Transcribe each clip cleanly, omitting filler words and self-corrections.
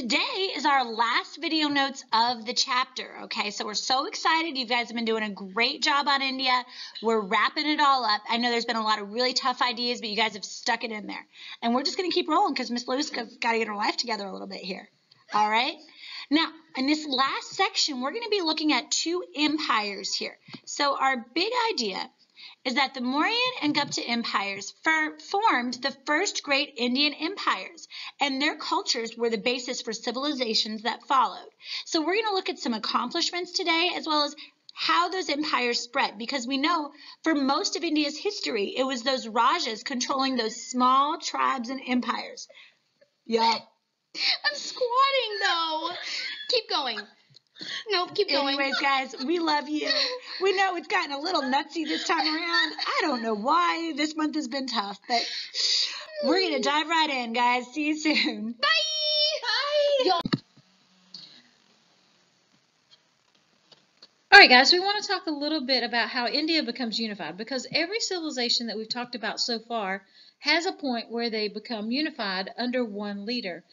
today is our last video notes of the chapter, okay? So we're so excited. You guys have been doing a great job on India. We're wrapping it all up. I know there's been a lot of really tough ideas, but you guys have stuck it in there. And we're just going to keep rolling because Miss Luska's got to get her life together a little bit here, all right? Now, in this last section, we're going to be looking at two empires here. So our big idea is that the Mauryan and Gupta empires formed the first great Indian empires, and their cultures were the basis for civilizations that followed. So we're going to look at some accomplishments today, as well as how those empires spread, because we know for most of India's history, it was those Rajas controlling those small tribes and empires. Yeah. I'm squatting, though. Keep going. No, keep going. Anyways, guys, we love you. We know it's gotten a little nutsy this time around. I don't know why. This month has been tough, but we're going to dive right in, guys. See you soon. Bye. Bye. All right, guys, we want to talk a little bit about how India becomes unified, because every civilization that we've talked about so far has a point where they become unified under one leader.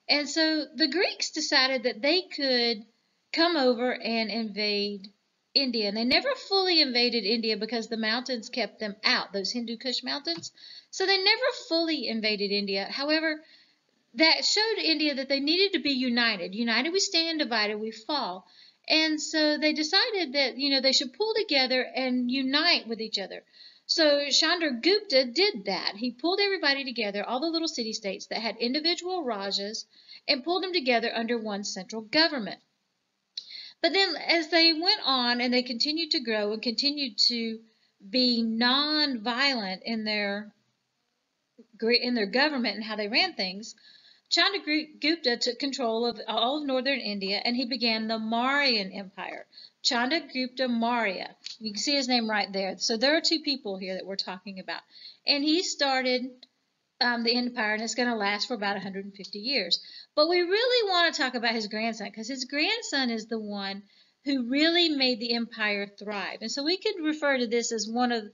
And so the Greeks decided that they could come over and invade India. And they never fully invaded India because the mountains kept them out, those Hindu Kush mountains. So they never fully invaded India. However, that showed India that they needed to be united. United we stand, divided we fall. And so they decided that, they should pull together and unite with each other. So Chandragupta did that. He pulled everybody together, all the little city-states that had individual Rajas, and pulled them together under one central government. But then as they went on and they continued to grow and continued to be non-violent in their government and how they ran things, Chandragupta took control of all of northern India, and he began the Mauryan Empire. Chandragupta Maurya. You can see his name right there. So there are two people here that we're talking about. And he started the empire, and it's going to last for about 150 years. But we really want to talk about his grandson, because his grandson is the one who really made the empire thrive. And so we could refer to this as one of,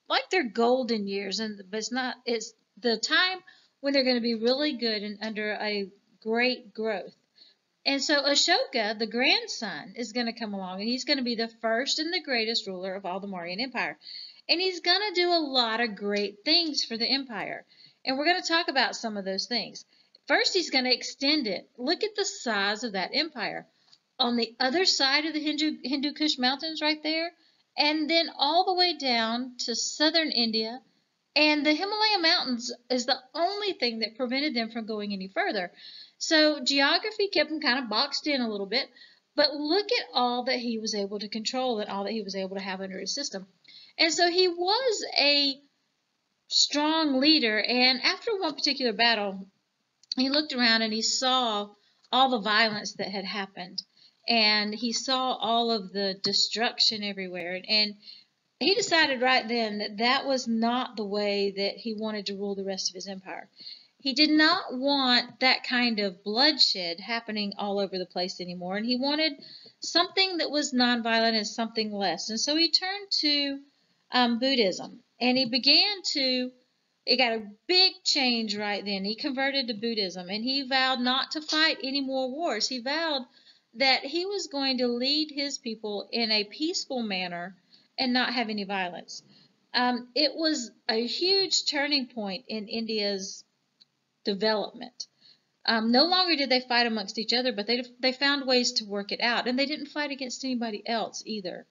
like, their golden years, but it's the time when they're going to be really good and under a great growth. And so Ashoka, the grandson, is going to come along, and he's going to be the first and the greatest ruler of all the Mauryan Empire. And he's going to do a lot of great things for the empire. And we're going to talk about some of those things. First, he's going to extend it. Look at the size of that empire. On the other side of the Hindu Kush mountains right there, and then all the way down to southern India. And the Himalaya mountains is the only thing that prevented them from going any further. So geography kept him kind of boxed in a little bit, but look at all that he was able to control and all that he was able to have under his system. And so he was a strong leader, and after one particular battle, he looked around and he saw all the violence that had happened, and he saw all of the destruction everywhere, and he decided right then that that was not the way that he wanted to rule the rest of his empire. He did not want that kind of bloodshed happening all over the place anymore, and he wanted something that was nonviolent and something less. And so he turned to Buddhism, and it got a big change right then. He converted to Buddhism, and he vowed not to fight any more wars. He vowed that he was going to lead his people in a peaceful manner and not have any violence. It was a huge turning point in India's development. No longer did they fight amongst each other, but they found ways to work it out, and they didn't fight against anybody else either.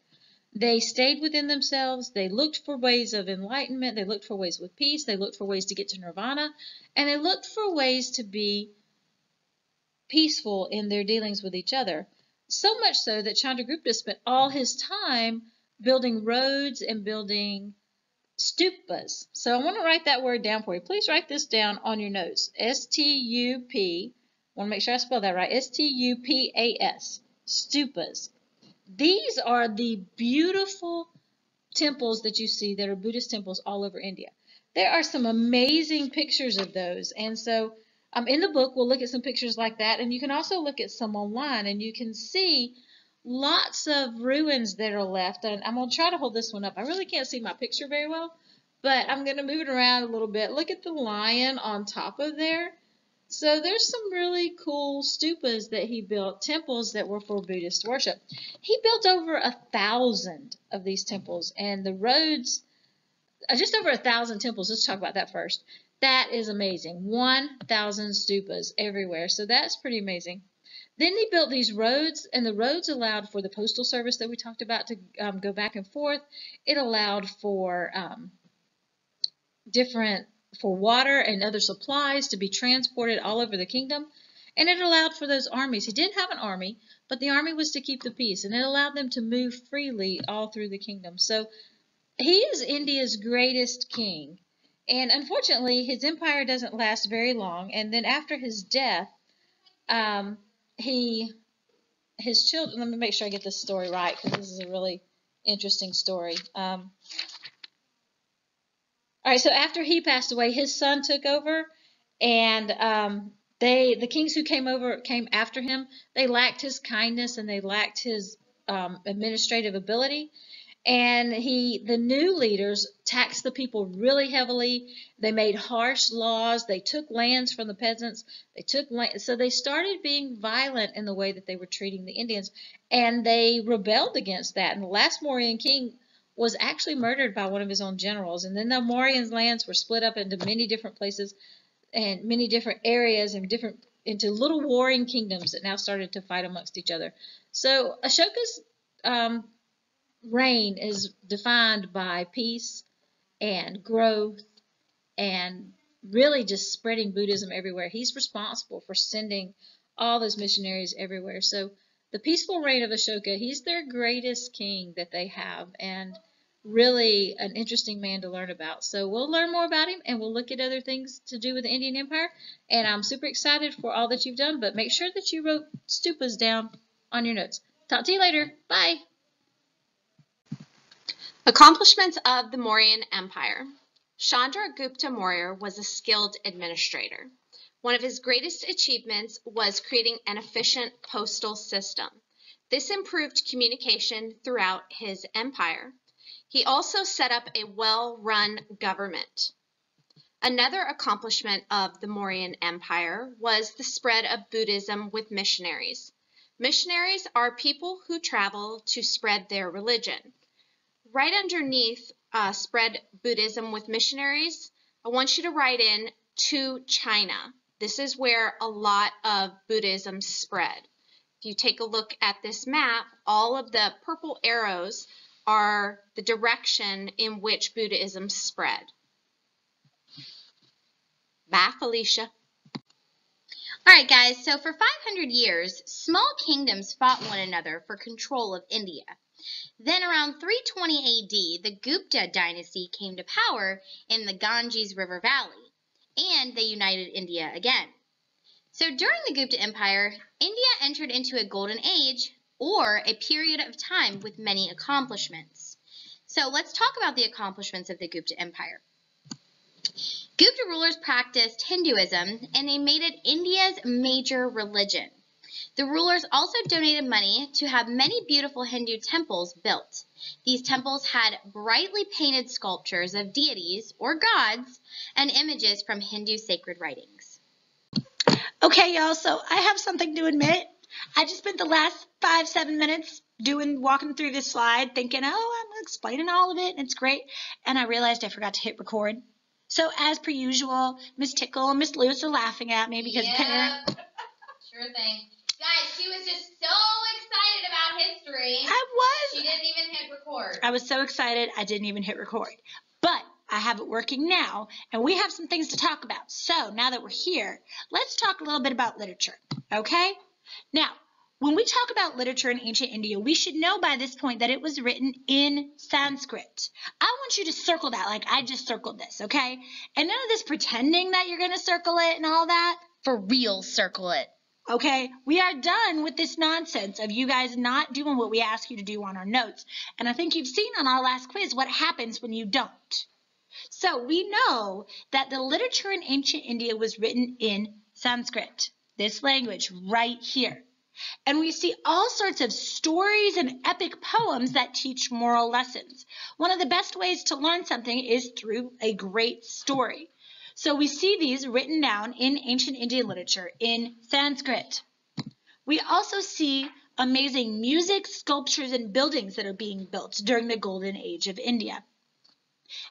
They stayed within themselves. They looked for ways of enlightenment. They looked for ways with peace. They looked for ways to get to nirvana, and they looked for ways to be peaceful in their dealings with each other. So much so that Chandragupta spent all his time building roads and building stupas. So I want to write that word down for you. Please write this down on your notes. S-T-U-P. I want to make sure I spell that right. S-T-U-P-A-S. Stupas. These are the beautiful temples that you see that are Buddhist temples all over India. There are some amazing pictures of those. And so in the book, we'll look at some pictures like that. And you can also look at some online, and you can see lots of ruins that are left. And I'm going to try to hold this one up. I really can't see my picture very well, but I'm going to move it around a little bit. Look at the lion on top of there. So there's some really cool stupas that he built, temples that were for Buddhist worship. He built over 1,000 of these temples, and the roads, just over 1,000 temples. Let's talk about that first. That is amazing. 1,000 stupas everywhere. So that's pretty amazing. Then he built these roads, and the roads allowed for the postal service that we talked about to go back and forth. It allowed for for water and other supplies to be transported all over the kingdom, and it allowed for those armies. He didn't have an army, but the army was to keep the peace, and it allowed them to move freely all through the kingdom. So he is India's greatest king, and unfortunately his empire doesn't last very long. And then after his death, his children, let me make sure I get this story right, because this is a really interesting story. All right, so after he passed away, his son took over, and the kings who came after him, they lacked his kindness and they lacked his administrative ability. And the new leaders taxed the people really heavily. They made harsh laws. They took lands from the peasants. So they started being violent in the way that they were treating the Indians, and they rebelled against that. And the last Mauryan king was actually murdered by one of his own generals. And then the Mauryan lands were split up into many different places and many different areas and into little warring kingdoms that now started to fight amongst each other. So Ashoka's reign is defined by peace and growth and really just spreading Buddhism everywhere. He's responsible for sending all those missionaries everywhere. So the peaceful reign of Ashoka, he's their greatest king that they have, and really an interesting man to learn about. So we'll learn more about him, and we'll look at other things to do with the Indian Empire. And I'm super excited for all that you've done, but make sure that you wrote stupas down on your notes. Talk to you later. Bye. Accomplishments of the Mauryan Empire. Chandragupta Maurya was a skilled administrator. One of his greatest achievements was creating an efficient postal system. This improved communication throughout his empire. He also set up a well-run government. Another accomplishment of the Mauryan Empire was the spread of Buddhism with missionaries. Missionaries are people who travel to spread their religion. Right underneath spread Buddhism with missionaries, I want you to write in to China. This is where a lot of Buddhism spread. If you take a look at this map, all of the purple arrows are the direction in which Buddhism spread. Bye, Felicia. All right, guys, so for 500 years, small kingdoms fought one another for control of India. Then around 320 AD, the Gupta dynasty came to power in the Ganges River Valley, and they united India again. So during the Gupta Empire, India entered into a golden age, or a period of time with many accomplishments. So let's talk about the accomplishments of the Gupta Empire. Gupta rulers practiced Hinduism, and they made it India's major religion. The rulers also donated money to have many beautiful Hindu temples built. These temples had brightly painted sculptures of deities or gods and images from Hindu sacred writings. Okay, y'all, so I have something to admit. I just spent the last 5-7 minutes walking through this slide thinking, oh, I'm explaining all of it, and it's great. And I realized I forgot to hit record. So as per usual, Miss Tickle and Miss Lewis are laughing at me because Sure thing. Guys, she was just so excited about history. I was. She didn't even hit record. I was so excited I didn't even hit record. But I have it working now, and we have some things to talk about. So now that we're here, let's talk a little bit about literature, okay? Now, when we talk about literature in ancient India, we should know by this point that it was written in Sanskrit. I want you to circle that like I just circled this, okay? And none of this pretending that you're going to circle it and all that. For real, circle it. Okay, we are done with this nonsense of you guys not doing what we ask you to do on our notes. And I think you've seen on our last quiz what happens when you don't. So we know that the literature in ancient India was written in Sanskrit, this language right here. And we see all sorts of stories and epic poems that teach moral lessons. One of the best ways to learn something is through a great story. So we see these written down in ancient Indian literature in Sanskrit. We also see amazing music, sculptures, and buildings that are being built during the Golden Age of India.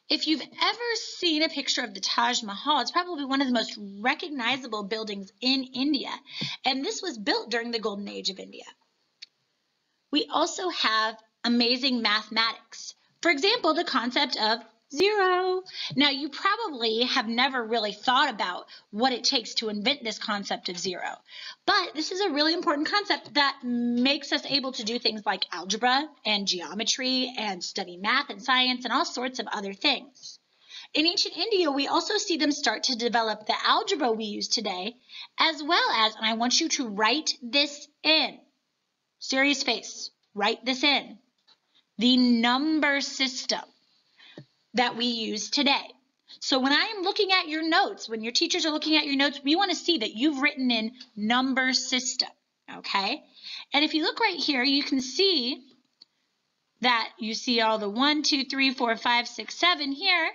If you've ever seen a picture of the Taj Mahal, it's probably one of the most recognizable buildings in India, and this was built during the Golden Age of India. We also have amazing mathematics. For example, the concept of zero. Now, you probably have never really thought about what it takes to invent this concept of zero, but this is a really important concept that makes us able to do things like algebra and geometry and study math and science and all sorts of other things. In ancient India, we also see them start to develop the algebra we use today, as well as, and I want you to write this in, serious face, write this in, the number system that we use today. So when I am looking at your notes, when your teachers are looking at your notes, we want to see that you've written in number system, okay? And if you look right here, you can see that you see all the 1, 2, 3, 4, 5, 6, 7 here.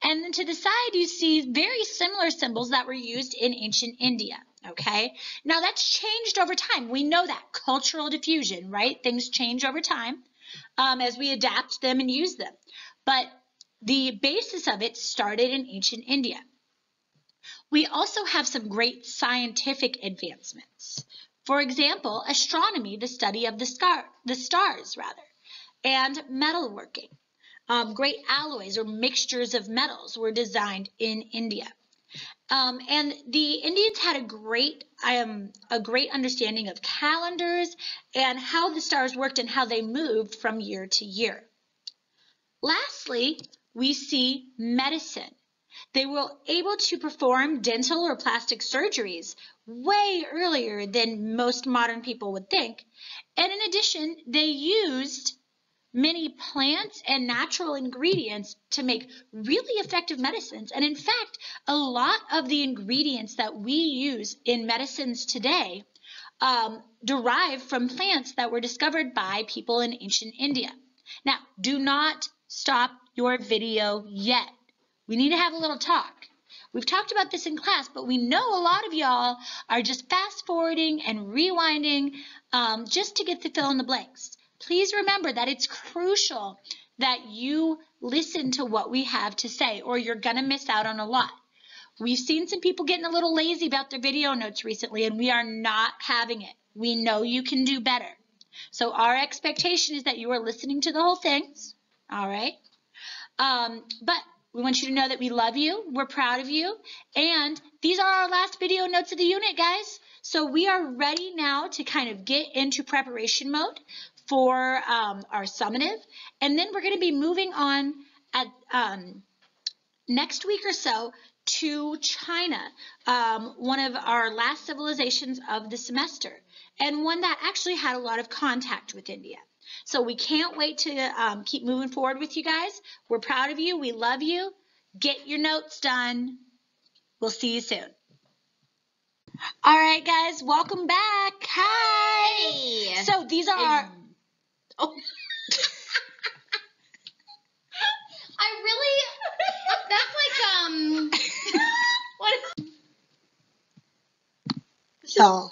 And then to the side, you see very similar symbols that were used in ancient India, okay? Now that's changed over time. We know that cultural diffusion, right? Things change over time as we adapt them and use them. But the basis of it started in ancient India. We also have some great scientific advancements. For example, astronomy, the study of the stars, and metalworking. Great alloys or mixtures of metals were designed in India. And the Indians had a great understanding of calendars and how the stars worked and how they moved from year to year. Lastly, we see medicine. They were able to perform dental or plastic surgeries way earlier than most modern people would think. And in addition, they used many plants and natural ingredients to make really effective medicines. And in fact, a lot of the ingredients that we use in medicines today derive from plants that were discovered by people in ancient India. Now, do not stop your video yet. We need to have a little talk. We've talked about this in class, but we know a lot of y'all are just fast forwarding and rewinding just to get to fill in the blanks. Please remember that it's crucial that you listen to what we have to say, or you're going to miss out on a lot. We've seen some people getting a little lazy about their video notes recently, and we are not having it. We know you can do better. So our expectation is that you are listening to the whole thing, all right? But we want you to know that we love you, we're proud of you, and these are our last video notes of the unit, guys. So we are ready now to kind of get into preparation mode for our summative, and then we're going to be moving on at next week or so to China, one of our last civilizations of the semester, and one that actually had a lot of contact with India. So we can't wait to keep moving forward with you guys. We're proud of you. We love you. Get your notes done. We'll see you soon. All right, guys, welcome back. Hi. Hey. So these are our... Oh. I really... That's like, what is... So,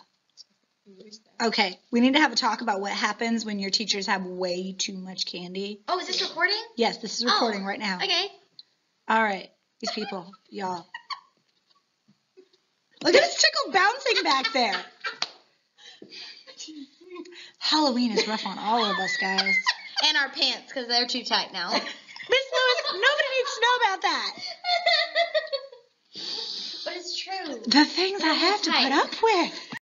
okay, we need to have a talk about what happens when your teachers have way too much candy. Oh, is this recording? Yes, this is recording right now. Okay. All right, these people, y'all. Look at this chickle bouncing back there. Halloween is rough on all of us, guys. And our pants, because they're too tight now. Miss Lewis, nobody needs to know about that. But it's true. The things I have to put up with.